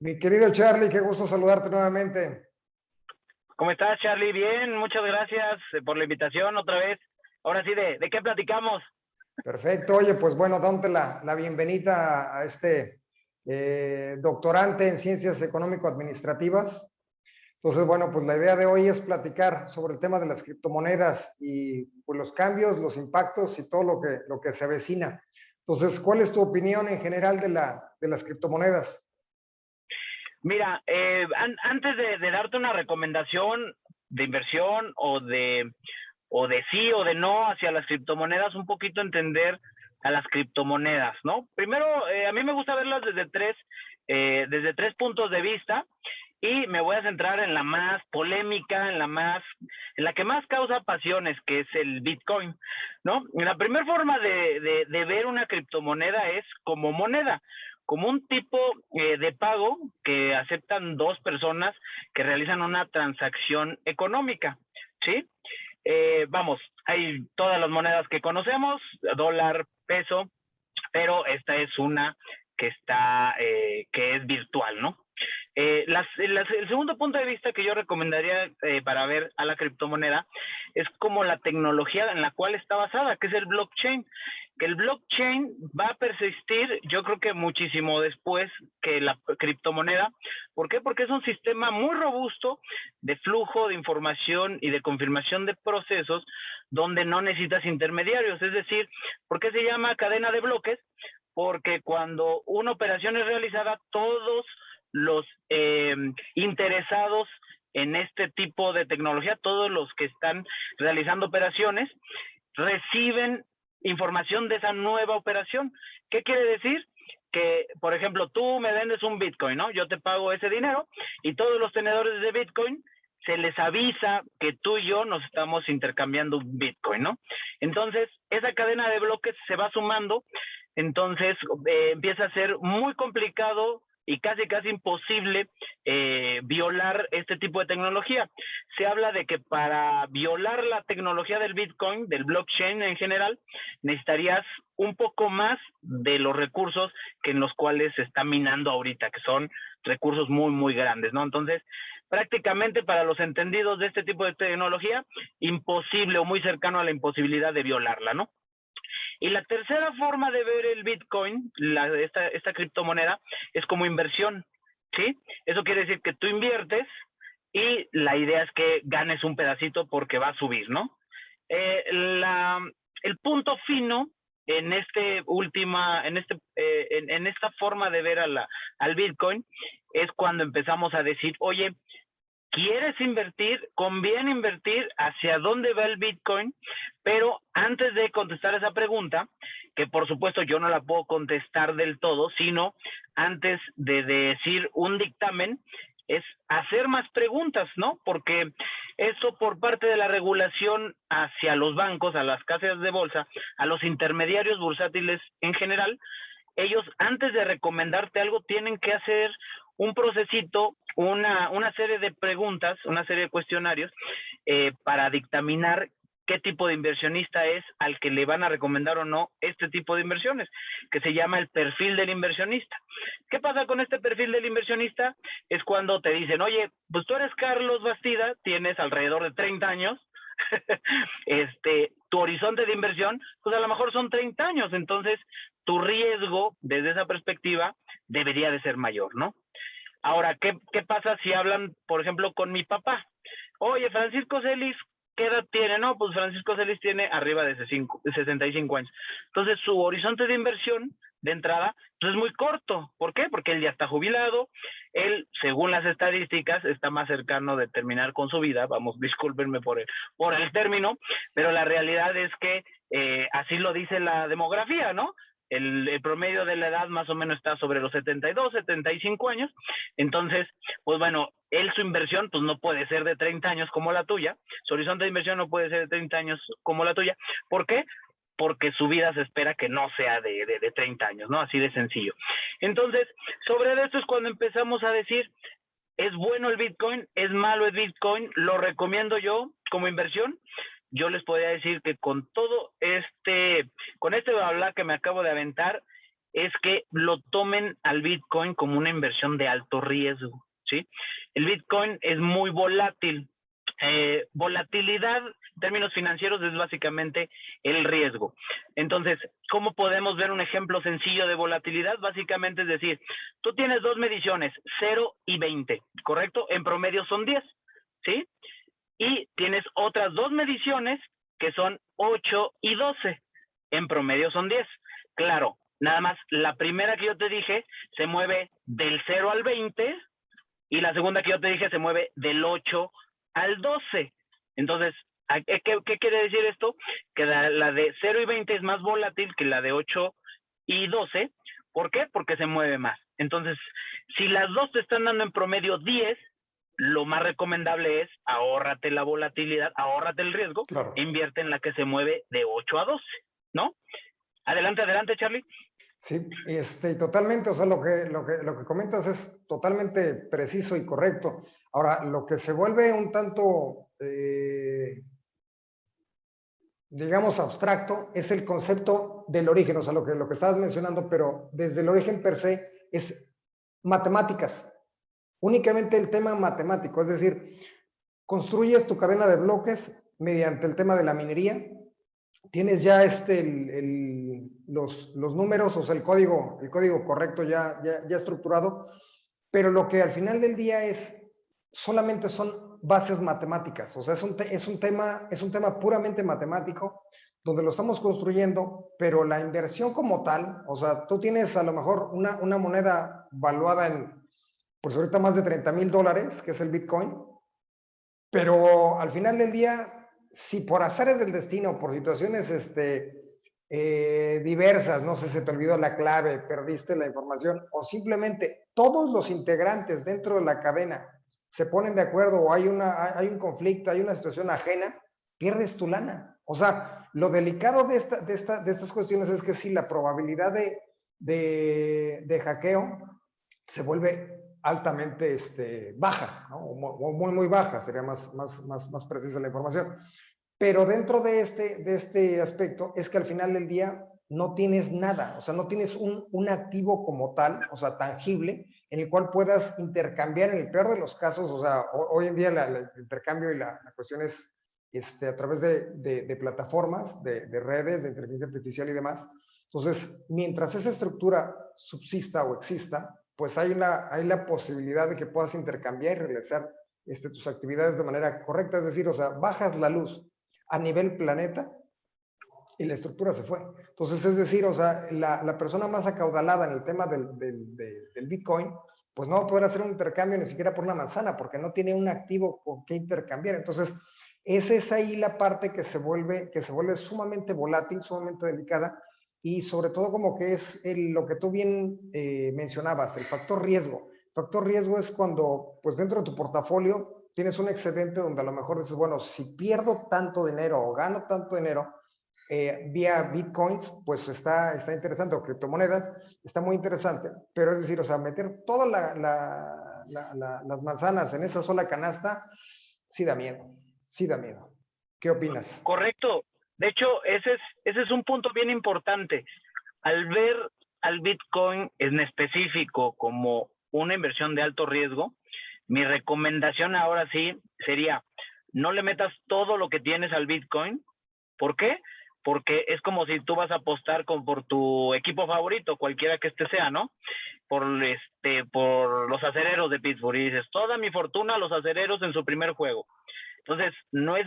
Mi querido Charlie, qué gusto saludarte nuevamente. ¿Cómo estás, Charlie? Bien, muchas gracias por la invitación otra vez. Ahora sí, ¿de qué platicamos? Perfecto. Oye, pues bueno, dándote la bienvenida a este doctorante en Ciencias Económico-Administrativas. Entonces, bueno, pues la idea de hoy es platicar sobre el tema de las criptomonedas y pues, los cambios, los impactos y todo lo que se avecina. Entonces, ¿cuál es tu opinión en general de las criptomonedas? Mira, antes de darte una recomendación de inversión o de sí o de no hacia las criptomonedas, un poquito entender a las criptomonedas, ¿no? Primero, a mí me gusta verlas desde tres puntos de vista y me voy a centrar en la más polémica, en la que más causa pasiones, que es el Bitcoin, ¿no? La primera forma de ver una criptomoneda es como moneda, como un tipo de pago que aceptan dos personas que realizan una transacción económica, ¿sí? Vamos, hay todas las monedas que conocemos, dólar, peso, pero esta es una que es virtual, ¿no? El segundo punto de vista que yo recomendaría para ver a la criptomoneda es como la tecnología en la cual está basada, que es el blockchain. Que el blockchain va a persistir, yo creo que muchísimo después que la criptomoneda. ¿Por qué? Porque es un sistema muy robusto de flujo de información y de confirmación de procesos donde no necesitas intermediarios. Es decir, ¿por qué se llama cadena de bloques? Porque cuando una operación es realizada, todos los interesados en este tipo de tecnología, todos los que están realizando operaciones, reciben información de esa nueva operación. ¿Qué quiere decir? Que, por ejemplo, tú me vendes un Bitcoin, ¿no? Yo te pago ese dinero y todos los tenedores de Bitcoin se les avisa que tú y yo nos estamos intercambiando un Bitcoin, ¿no? Entonces, esa cadena de bloques se va sumando, entonces empieza a ser muy complicado y casi imposible violar este tipo de tecnología. Se habla de que para violar la tecnología del Bitcoin, del blockchain en general, necesitarías un poco más de los recursos que en los cuales se está minando ahorita, que son recursos muy grandes, ¿no? Entonces, prácticamente para los entendidos de este tipo de tecnología, imposible o muy cercano a la imposibilidad de violarla, ¿no? Y la tercera forma de ver el Bitcoin, esta criptomoneda, es como inversión, ¿sí? Eso quiere decir que tú inviertes y la idea es que ganes un pedacito porque va a subir, ¿no? Eh, la, el punto fino en esta forma de ver al Bitcoin es cuando empezamos a decir, oye, ¿quieres invertir? ¿Conviene invertir? ¿Hacia dónde va el Bitcoin? Pero antes de contestar esa pregunta, que por supuesto yo no la puedo contestar del todo, sino antes de decir un dictamen, es hacer más preguntas, ¿no? Porque eso por parte de la regulación hacia los bancos, a las casas de bolsa, a los intermediarios bursátiles en general, ellos antes de recomendarte algo tienen que hacer un procesito, una serie de preguntas, una serie de cuestionarios para dictaminar qué tipo de inversionista es al que le van a recomendar o no este tipo de inversiones, que se llama el perfil del inversionista. ¿Qué pasa con este perfil del inversionista? Es cuando te dicen, oye, pues tú eres Carlos Bastida, tienes alrededor de 30 años, tu horizonte de inversión, pues a lo mejor son 30 años, entonces tu riesgo desde esa perspectiva debería de ser mayor, ¿no? Ahora, ¿qué pasa si hablan, por ejemplo, con mi papá? Oye, Francisco Celis, ¿qué edad tiene? No, pues Francisco Celis tiene arriba de 65 años. Entonces, su horizonte de inversión de entrada pues es muy corto. ¿Por qué? Porque él ya está jubilado, él, según las estadísticas, está más cercano de terminar con su vida, vamos, discúlpenme por el término, pero la realidad es que así lo dice la demografía, ¿no? El promedio de la edad más o menos está sobre los 72, 75 años. Entonces, pues bueno, su inversión pues no puede ser de 30 años como la tuya, su horizonte de inversión no puede ser de 30 años como la tuya. ¿Por qué? Porque su vida se espera que no sea de 30 años, ¿no? Así de sencillo. Entonces, sobre esto es cuando empezamos a decir, ¿es bueno el Bitcoin? ¿Es malo el Bitcoin? ¿Lo recomiendo yo como inversión? Yo les podría decir que con este bla bla que me acabo de aventar, es que lo tomen al Bitcoin como una inversión de alto riesgo, ¿sí? El Bitcoin es muy volátil. Volatilidad en términos financieros es básicamente el riesgo. Entonces, ¿cómo podemos ver un ejemplo sencillo de volatilidad? Básicamente es decir, tú tienes dos mediciones, 0 y 20, ¿correcto? En promedio son 10, ¿sí? Y tienes otras dos mediciones que son 8 y 12. En promedio son 10. Claro, nada más la primera que yo te dije se mueve del 0 al 20 y la segunda que yo te dije se mueve del 8 al 12. Entonces, ¿qué quiere decir esto? Que la de 0 y 20 es más volátil que la de 8 y 12. ¿Por qué? Porque se mueve más. Entonces, si las dos te están dando en promedio 10, lo más recomendable es ahórrate la volatilidad, ahórrate el riesgo, Claro. invierte en la que se mueve de 8 a 12, ¿no? Adelante, Charlie. Sí, totalmente, o sea, lo que comentas es totalmente preciso y correcto. Ahora, lo que se vuelve un tanto, digamos, abstracto es el concepto del origen, o sea, lo que estabas mencionando, pero desde el origen per se es matemáticas, únicamente el tema matemático, es decir, construyes tu cadena de bloques mediante el tema de la minería, tienes ya los números, o sea, el código correcto ya estructurado, pero lo que al final del día solamente son bases matemáticas, o sea, es un tema puramente matemático, donde lo estamos construyendo, pero la inversión como tal, o sea, tú tienes a lo mejor una moneda valuada en, pues ahorita más de $30,000, que es el Bitcoin, pero al final del día, si por azares del destino, por situaciones diversas, no sé, se te olvidó la clave, perdiste la información, o simplemente todos los integrantes dentro de la cadena se ponen de acuerdo o hay un conflicto, hay una situación ajena, pierdes tu lana. O sea, lo delicado de estas cuestiones es que si la probabilidad de hackeo se vuelve altamente baja, ¿no? O muy baja, sería más precisa la información. Pero dentro de este aspecto es que al final del día no tienes nada, o sea, no tienes un activo como tal, o sea, tangible, en el cual puedas intercambiar en el peor de los casos, o sea, hoy en día el intercambio y la cuestión es a través de plataformas, de redes, de inteligencia artificial y demás. Entonces, mientras esa estructura subsista o exista, pues hay la posibilidad de que puedas intercambiar y realizar tus actividades de manera correcta, es decir, o sea, bajas la luz a nivel planeta y la estructura se fue. Entonces, es decir, o sea, la persona más acaudalada en el tema del Bitcoin, pues no va a poder hacer un intercambio ni siquiera por una manzana, porque no tiene un activo con que intercambiar. Entonces, esa es ahí la parte que se vuelve sumamente volátil, sumamente delicada, y sobre todo como que es lo que tú bien mencionabas, el factor riesgo. El factor riesgo es cuando, pues dentro de tu portafolio, tienes un excedente donde a lo mejor dices, bueno, si pierdo tanto dinero o gano tanto dinero vía bitcoins, pues está interesante, o criptomonedas, está muy interesante, pero es decir, o sea, meter todas las manzanas en esa sola canasta, sí da miedo, sí da miedo. ¿Qué opinas? Correcto. De hecho, ese es un punto bien importante. Al ver al Bitcoin en específico como una inversión de alto riesgo, mi recomendación ahora sí sería, no le metas todo lo que tienes al Bitcoin. ¿Por qué? Porque es como si tú vas a apostar por tu equipo favorito, cualquiera que sea, ¿no? Por los Acereros de Pittsburgh, y dices, toda mi fortuna a los Acereros en su primer juego. Entonces, no es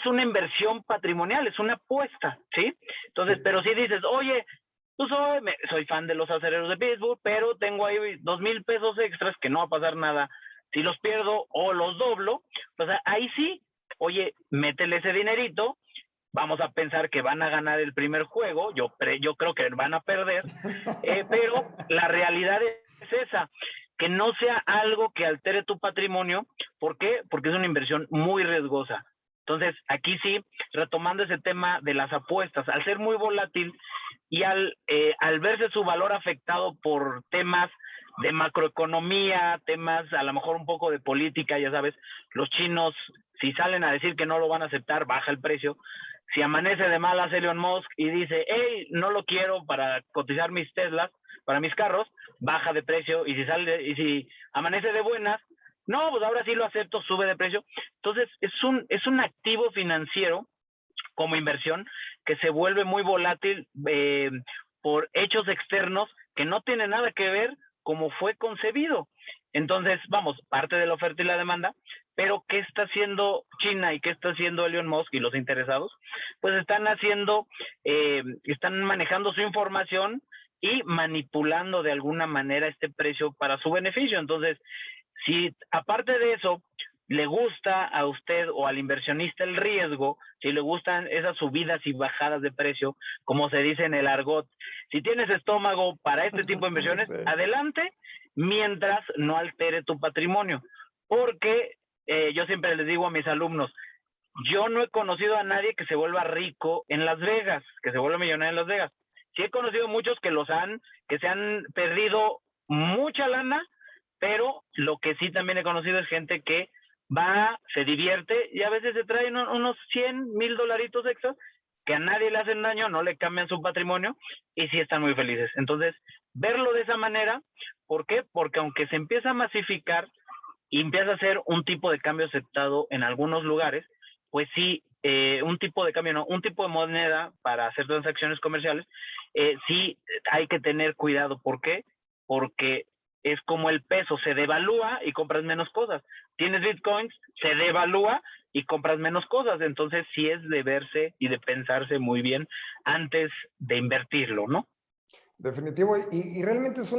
una inversión patrimonial, es una apuesta, ¿sí? Entonces, Sí. pero si dices, oye, pues soy fan de los Acereros de Pittsburgh, pero tengo ahí 2,000 pesos extras que no va a pasar nada si los pierdo o los doblo, pues ahí sí, oye, métele ese dinerito, vamos a pensar que van a ganar el primer juego, yo creo que van a perder, pero la realidad es esa, que no sea algo que altere tu patrimonio. ¿Por qué? Porque es una inversión muy riesgosa. Entonces, aquí sí, retomando ese tema de las apuestas, al ser muy volátil y al verse su valor afectado por temas de macroeconomía, temas a lo mejor un poco de política, ya sabes, los chinos, si salen a decir que no lo van a aceptar, baja el precio. Si amanece de malas Elon Musk y dice, hey, no lo quiero para cotizar mis Teslas, para mis carros, baja de precio. Y si amanece de buenas, no, pues ahora sí lo acepto, sube de precio. Entonces, es un activo financiero como inversión que se vuelve muy volátil por hechos externos que no tienen nada que ver como fue concebido. Entonces, vamos, parte de la oferta y la demanda, pero ¿qué está haciendo China y qué está haciendo Elon Musk y los interesados? Pues están manejando su información y manipulando de alguna manera este precio para su beneficio. Entonces, si aparte de eso le gusta a usted o al inversionista el riesgo, si le gustan esas subidas y bajadas de precio, como se dice en el argot, si tienes estómago para este tipo de inversiones, Sí. adelante, mientras no altere tu patrimonio. Porque yo siempre les digo a mis alumnos, yo no he conocido a nadie que se vuelva rico en Las Vegas, que se vuelva millonario en Las Vegas. Sí he conocido muchos que se han perdido mucha lana, pero lo que sí también he conocido es gente que va, se divierte y a veces se traen unos 100, 1000 dolaritos extras que a nadie le hacen daño, no le cambian su patrimonio y sí están muy felices. Entonces, verlo de esa manera, ¿por qué? Porque aunque se empieza a masificar y empieza a ser un tipo de cambio aceptado en algunos lugares, pues sí, un tipo de cambio, no, un tipo de moneda para hacer transacciones comerciales, sí hay que tener cuidado. ¿Por qué? Porque es como el peso, se devalúa y compras menos cosas. Tienes bitcoins, se devalúa y compras menos cosas. Entonces sí es de verse y de pensarse muy bien antes de invertirlo, ¿no? Definitivo, y realmente es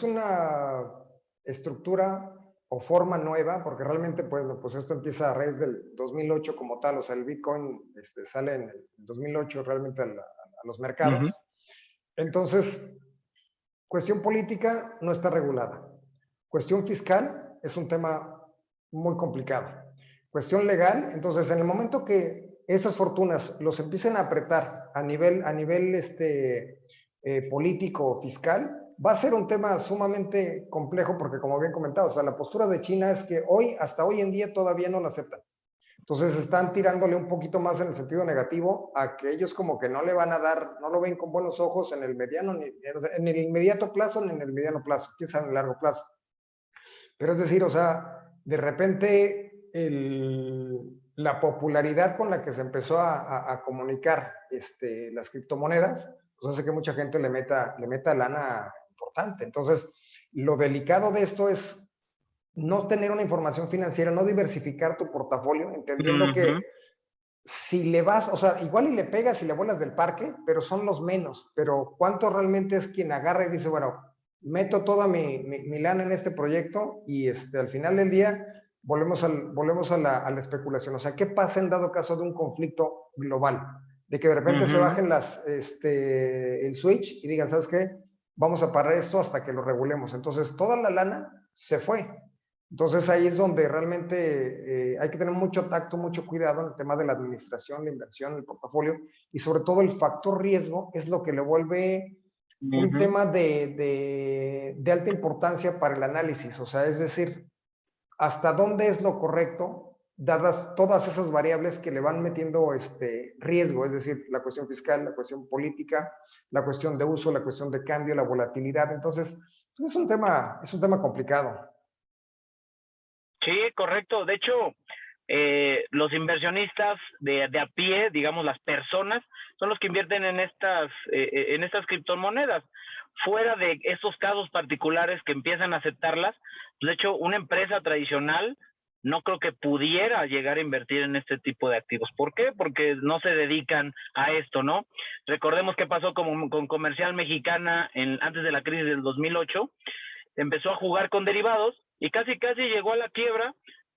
una estructura o forma nueva, porque realmente pues esto empieza a raíz del 2008 como tal, o sea, el Bitcoin sale en el 2008 realmente a los mercados. Entonces, cuestión política no está regulada. Cuestión fiscal es un tema muy complicado. Cuestión legal, entonces en el momento que esas fortunas los empiecen a apretar a nivel político o fiscal, va a ser un tema sumamente complejo porque como bien comentado, o sea, la postura de China es que hasta hoy en día todavía no la aceptan. Entonces están tirándole un poquito más en el sentido negativo a que ellos como que no le van a dar, no lo ven con buenos ojos en el mediano, ni en el inmediato plazo, ni en el mediano plazo, quizá en el largo plazo. Pero es decir, o sea, de repente la popularidad con la que se empezó a comunicar las criptomonedas, pues hace que mucha gente le meta lana importante. Entonces, lo delicado de esto es no tener una información financiera, no diversificar tu portafolio, entendiendo que si le vas, o sea, igual y le pegas y le vuelas del parque, pero son los menos. Pero ¿cuánto realmente es quien agarra y dice, bueno, meto toda mi lana en este proyecto y al final del día volvemos a la especulación? O sea, ¿qué pasa en dado caso de un conflicto global? De que de repente se bajen el switch y digan, ¿sabes qué? Vamos a parar esto hasta que lo regulemos. Entonces, toda la lana se fue. Entonces ahí es donde realmente hay que tener mucho tacto, mucho cuidado en el tema de la administración, la inversión, el portafolio y sobre todo el factor riesgo es lo que le vuelve un tema de alta importancia para el análisis. O sea, es decir, hasta dónde es lo correcto, dadas todas esas variables que le van metiendo riesgo, es decir, la cuestión fiscal, la cuestión política, la cuestión de uso, la cuestión de cambio, la volatilidad. Entonces, es un tema complicado. Sí, correcto. De hecho, los inversionistas de a pie, digamos las personas, son los que invierten en estas criptomonedas. Fuera de esos casos particulares que empiezan a aceptarlas, de hecho, una empresa tradicional no creo que pudiera llegar a invertir en este tipo de activos. ¿Por qué? Porque no se dedican a esto, ¿no? Recordemos qué pasó con Comercial Mexicana antes de la crisis del 2008. Empezó a jugar con derivados y casi llegó a la quiebra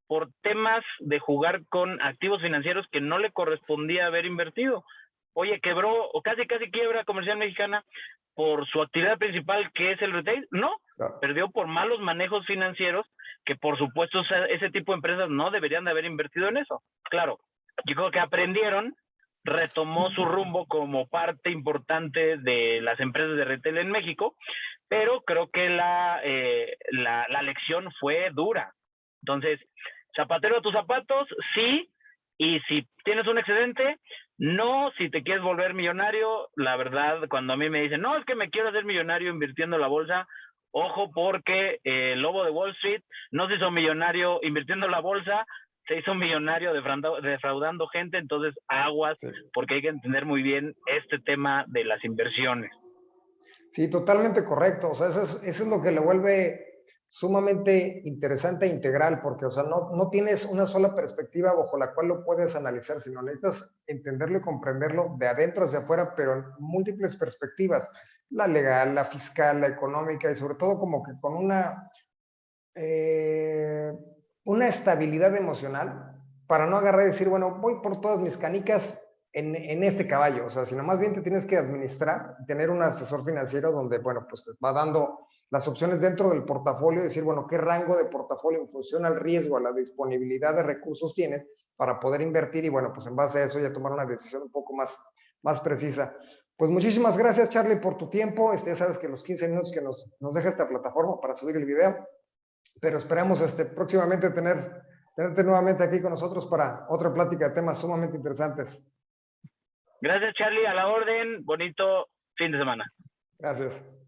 por temas de jugar con activos financieros que no le correspondía haber invertido. Oye, quebró o casi quiebra Comercial Mexicana por su actividad principal, que es el retail. No, perdió por malos manejos financieros, que por supuesto ese tipo de empresas no deberían de haber invertido en eso. Claro, yo creo que aprendieron, retomó su rumbo como parte importante de las empresas de retail en México, pero creo que la lección fue dura. Entonces, zapatero a tus zapatos, sí, y si tienes un excedente, No, si te quieres volver millonario, la verdad, cuando a mí me dicen, no, es que me quiero hacer millonario invirtiendo en la bolsa, ojo porque el lobo de Wall Street no se hizo millonario invirtiendo en la bolsa, se hizo millonario defraudando gente, entonces aguas, Sí. porque hay que entender muy bien este tema de las inversiones. Sí, totalmente correcto. O sea, eso es lo que le vuelve sumamente interesante e integral, porque, o sea, no tienes una sola perspectiva bajo la cual lo puedes analizar, sino necesitas entenderlo y comprenderlo de adentro hacia afuera, pero en múltiples perspectivas, la legal, la fiscal, la económica, y sobre todo como que con una estabilidad emocional para no agarrar y decir, bueno, voy por todas mis canicas en este caballo, o sea, sino más bien te tienes que administrar, tener un asesor financiero donde, bueno, pues te va dando las opciones dentro del portafolio, decir, bueno, qué rango de portafolio en función al riesgo, a la disponibilidad de recursos tienes para poder invertir y, bueno, pues en base a eso ya tomar una decisión un poco más precisa. Pues muchísimas gracias, Charlie, por tu tiempo. Ya sabes que los 15 minutos que nos deja esta plataforma para subir el video, pero esperamos próximamente tenerte nuevamente aquí con nosotros para otra plática de temas sumamente interesantes. Gracias, Charlie, a la orden. Bonito fin de semana. Gracias.